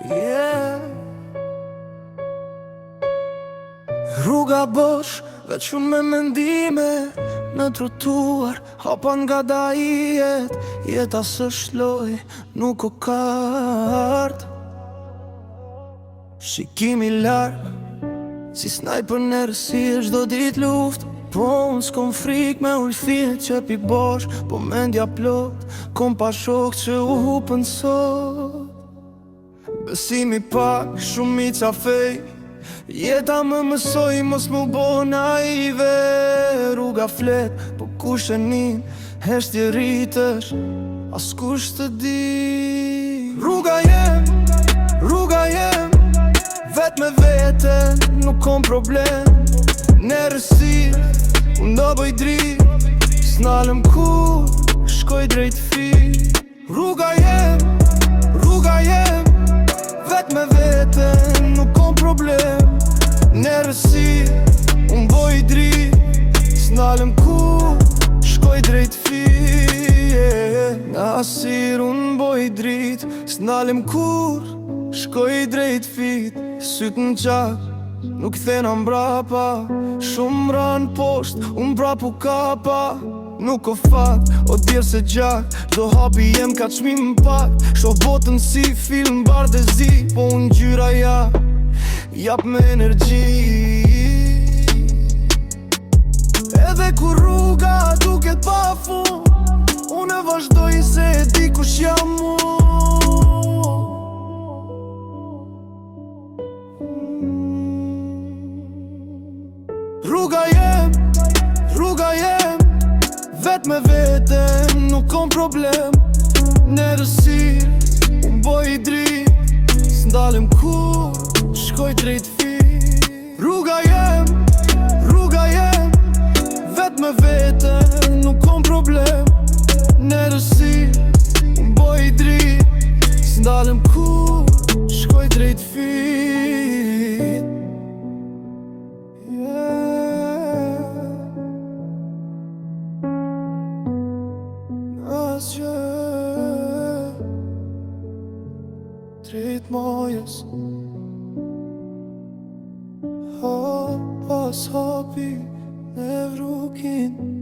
Yeah. Rruga bosh, veç unë me mendime në trotuar, hapan nga dajet. Jeta së shloj, nuk o kart. Shikimi larg, si snajper në rësi e çdo dit luft. Po unë s'kom frik me ullëthit që pi bosh, po mendja plot, kom pa shok që u hupën sot. Besimi pak, shumica fej, jeta më mësoj mos mu bo naive. Rruga flet, po kush e nin, heshtje rritësh, as kush të di. Rruga jem, vet me veten, nuk kom problem. Në rësir, unë do bëj drit, s'nalëm kur, shkoj drejt fi. Rruga jem, vet me veten, nuk kom problem. Në rësir, unë bëj drit, s'nalëm kur, shkoj drejt fi. Në asir, unë bëj drit, s'nalëm kur, shkoj drejt fit. Syt në qak, nuk thena mbrapa, shumë ran posht, unë brapu kapa. Nuk o fat, o dirë se gjak, do hapi jem ka qmim pak. Shoh botën si film bardezi, po unë gjyra ja, jap me energji. Edhe kur rruga duket pa fund, unë e vazhdoj se e di kush jam unë. Rruga jem, vet me veten, nuk kom problem. Në rësir, unë boj i drit, s'ndalem kur, shkoj drejt fi. Rruga jem, vet me veten, nuk kom problem. Në rësir, unë boj i drit, s'ndalem kur, shkoj drejt fi. Drejt mojës, hap pas hapi në vrukin.